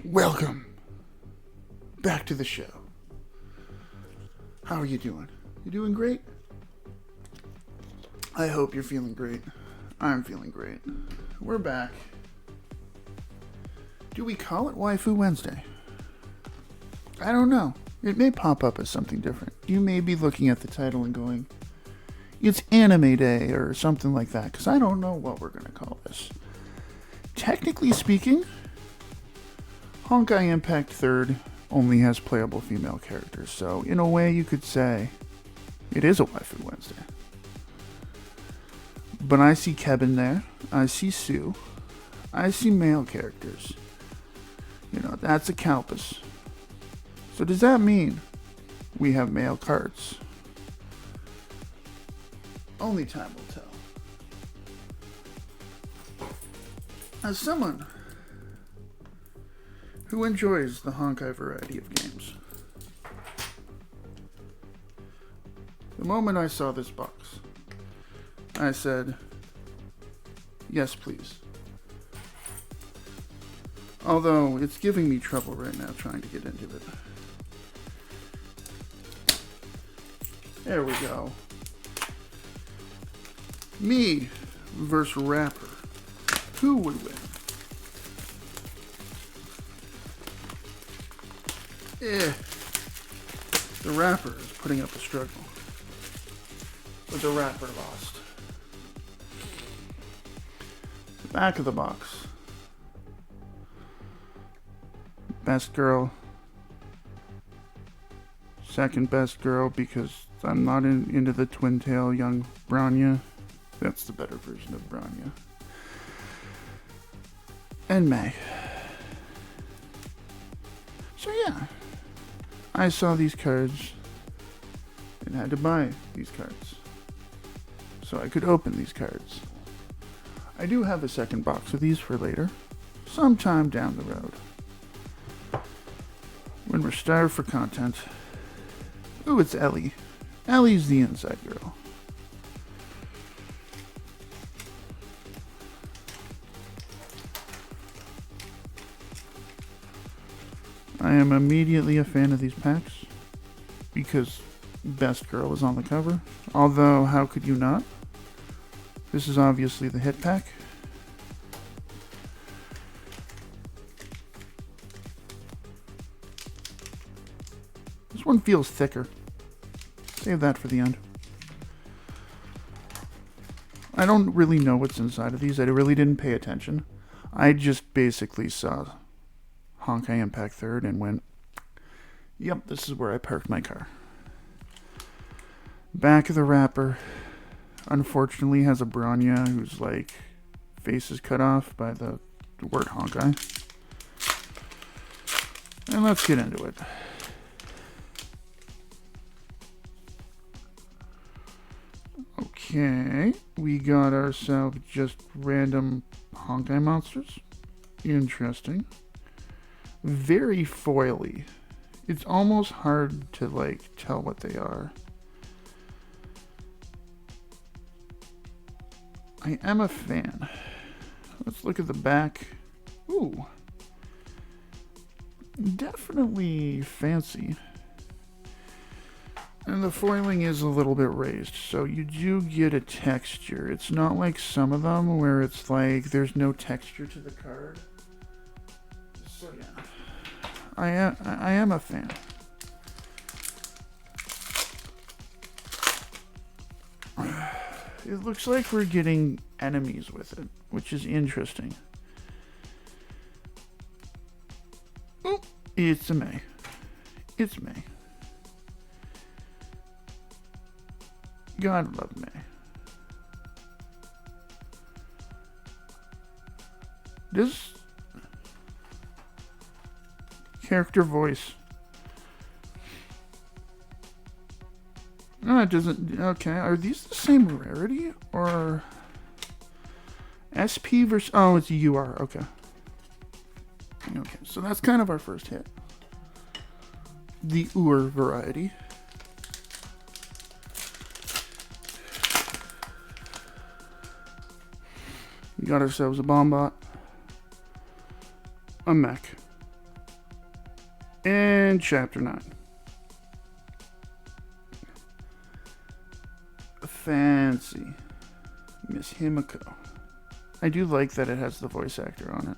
Welcome back to the show. How are you doing? You doing great? I hope you're feeling great. I'm feeling great. We're back. Do we call it Waifu Wednesday? I don't know. It may pop up as something different. You may be looking at the title and going, it's Anime Day or something like that, because I don't know what we're going to call this. Technically speaking, Honkai Impact 3rd only has playable female characters, so in a way you could say it is a Waifu Wednesday. But I see Kevin there, I see Sue, I see male characters. You know, that's a Kalpus. So does that mean we have male cards? Only time will tell. As someone who enjoys the Honkai variety of games, the moment I saw this box, I said, yes please. Although it's giving me trouble right now trying to get into it. There we go. Me versus Rapper. Who would win? The Rapper is putting up a struggle. But the Rapper lost. The back of the box. Best girl. Second best girl, because I'm not into the twin tail young Bronya. That's the better version of Bronya. And May. So yeah, I saw these cards and had to buy these cards so I could open these cards. I do have a second box of these for later, sometime down the road, when we're starved for content. Ooh, it's Ellie. Ellie's the inside girl. I am immediately a fan of these packs because Best Girl is on the cover. Although, how could you not? This is obviously the hit pack. This one feels thicker. Save that for the end. I don't really know what's inside of these. I really didn't pay attention. I just basically saw Honkai Impact 3rd and went, yep, this is where I parked my car. Back of the wrapper, unfortunately, has a Bronya whose, like, face is cut off by the word Honkai. And let's get into it. Okay, we got ourselves just random Honkai monsters. Interesting. Very foily. It's almost hard to, like, tell what they are. I am a fan. Let's look at the back. Ooh. Definitely fancy. And the foiling is a little bit raised, so you do get a texture. It's not like some of them where it's like there's no texture to the card. So yeah, I am a fan. It looks like we're getting enemies with it, which is interesting. Oh, it's a May. It's May. God love May. This character voice. No, it doesn't. Okay, are these the same rarity or SP versus? Oh, it's UR. Okay. Okay, so that's kind of our first hit. The UR variety. We got ourselves a Bombot, a mech, And Chapter 9. Fancy. Miss Himiko. I do like that it has the voice actor on it.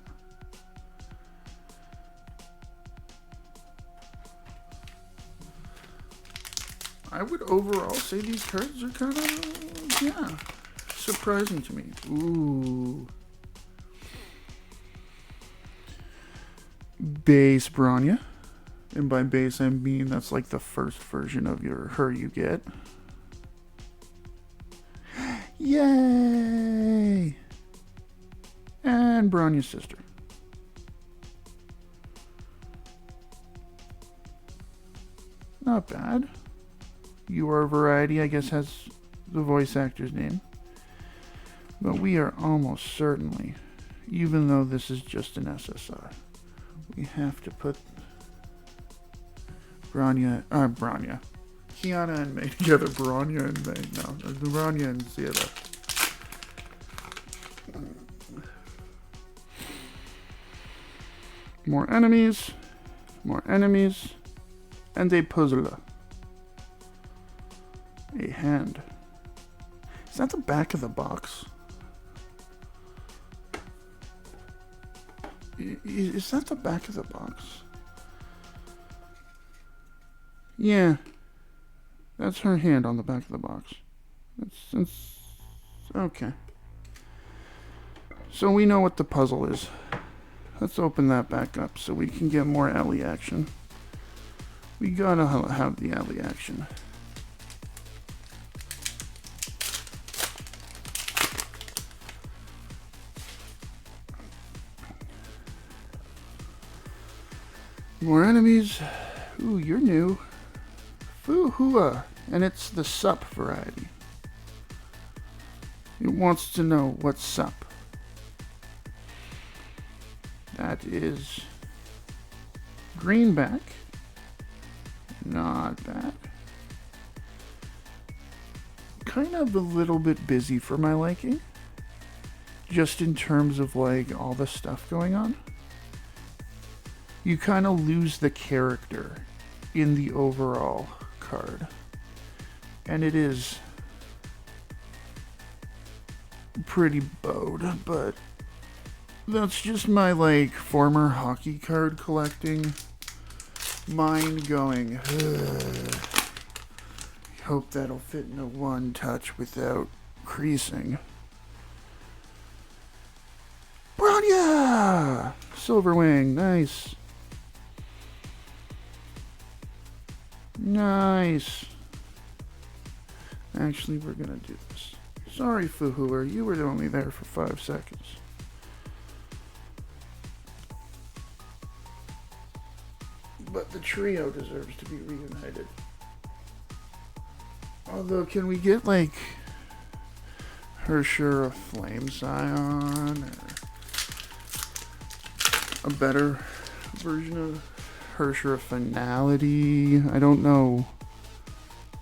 I would overall say these cards are kind of, yeah, surprising to me. Ooh. Base Bronya. And by base, I mean that's like the first version of her you get. Yay! And Bronya's sister. Not bad. Your Variety, I guess, has the voice actor's name. But we are almost certainly, even though this is just an SSR, we have to put Kiana and May together. Bronya and May. No, Bronya and Zeta. More enemies, and a puzzle. A hand. Is that the back of the box? Is that the back of the box? Yeah. That's her hand on the back of the box. That's okay. So we know what the puzzle is. Let's open that back up so we can get more Ellie action. We gotta have the Ellie action. More enemies. Ooh, you're new. Foo-hua. And it's the sup variety. It wants to know what's sup. That is greenback. Not bad. Kind of a little bit busy for my liking. Just in terms of like all the stuff going on. You kind of lose the character in the overall card. And it is pretty bowed, but that's just my like former hockey card collecting mind going, hope that'll fit in a one touch without creasing. Bronya! Silverwing, nice. Nice. Actually, we're gonna do this. Sorry, Fuhua, you were only there for 5 seconds. But the trio deserves to be reunited. Although, can we get, like, Hershura Flame Scion, or a better version of Hershura Finality? I don't know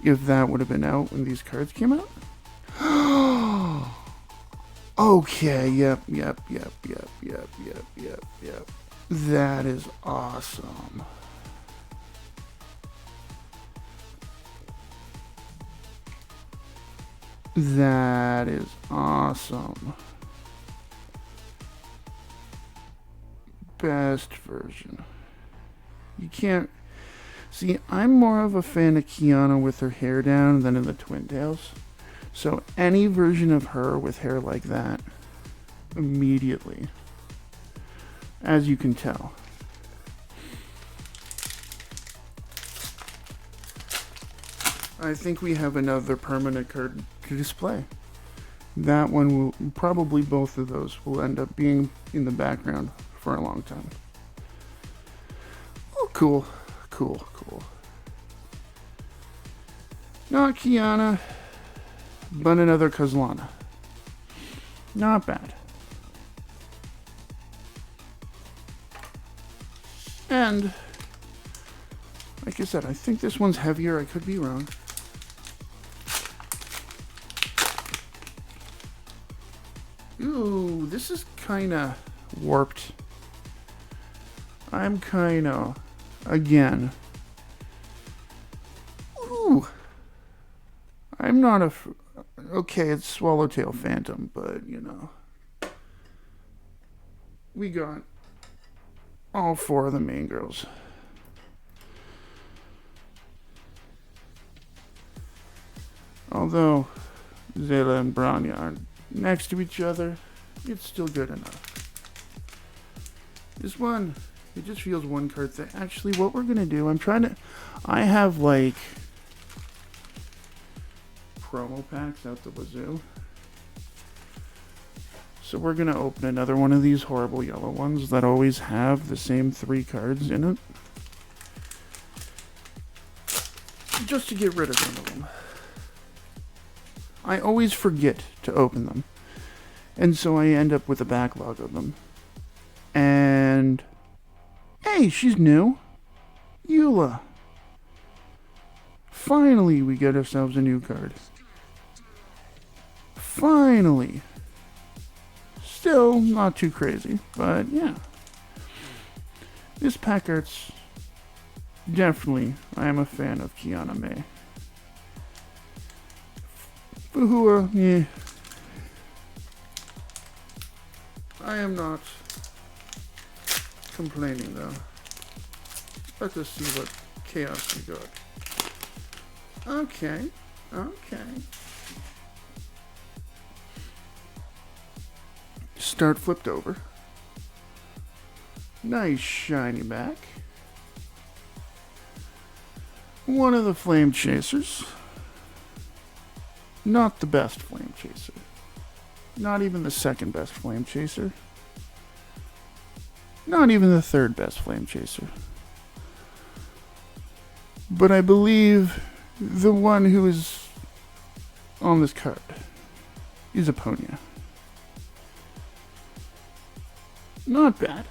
if that would have been out when these cards came out. Okay, yep. That is awesome. That is awesome. Best version. You can't... See, I'm more of a fan of Kiana with her hair down than in the Twin Tails. So any version of her with hair like that, immediately. As you can tell. I think we have another permanent card to display. That one will, probably both of those will end up being in the background for a long time. Oh, cool. Not Kiana, but another Kozlana. Not bad. And, like I said, I think this one's heavier. I could be wrong. Ooh, this is kind of warped. I'm kind of again. Ooh. I'm not a... Okay, it's Swallowtail Phantom, but, you know. We got all 4 of the main girls. Although Zayla and Branya aren't next to each other, it's still good enough. This one, it just feels one card thing. Actually, what we're gonna do, I have like promo packs out the wazoo. So we're gonna open another one of these horrible yellow ones that always have the same 3 cards in it. Just to get rid of one of them. I always forget to open them. And so I end up with a backlog of them. And... Hey, she's new. Eula. Finally, we get ourselves a new card. Finally. Still not too crazy, but yeah. This pack art's... Definitely, I am a fan of Kiana May. Fuhua, yeah. I am not complaining though. Let's just see what chaos we got. Okay. Start flipped over. Nice shiny back. One of the Flame Chasers. Not the best Flame Chaser. Not even the second best Flame Chaser. Not even the third best Flame Chaser. But I believe the one who is on this card is Aponia. Not bad.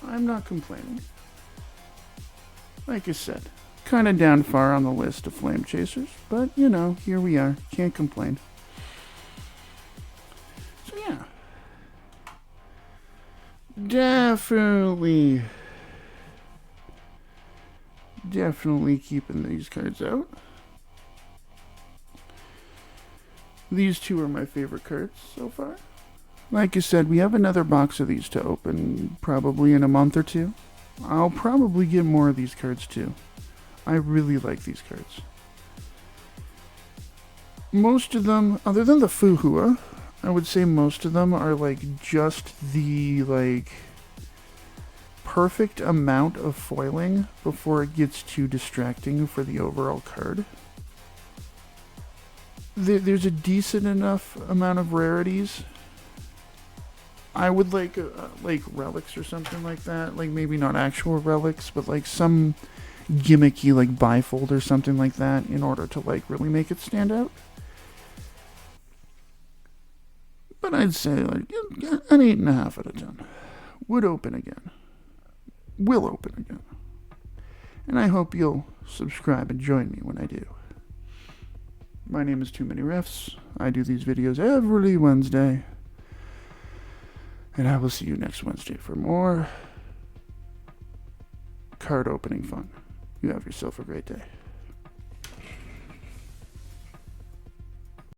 I'm not complaining. Like I said, kind of down far on the list of Flame Chasers, but you know, here we are. Can't complain. So yeah. Definitely keeping these cards out. These 2 are my favorite cards so far. Like I said, we have another box of these to open probably in a month or 2. I'll probably get more of these cards too. I really like these cards. Most of them, other than the Fuhua, I would say most of them are like just the like perfect amount of foiling before it gets too distracting for the overall card. There's a decent enough amount of rarities. I would like relics or something like that. Like maybe not actual relics, but like some gimmicky like bifold or something like that in order to like really make it stand out. But I'd say like an 8.5 out of 10. Would open again. Will open again. And I hope you'll subscribe and join me when I do. My name is Too Many Refs. I do these videos every Wednesday. And I will see you next Wednesday for more card opening fun. You have yourself a great day.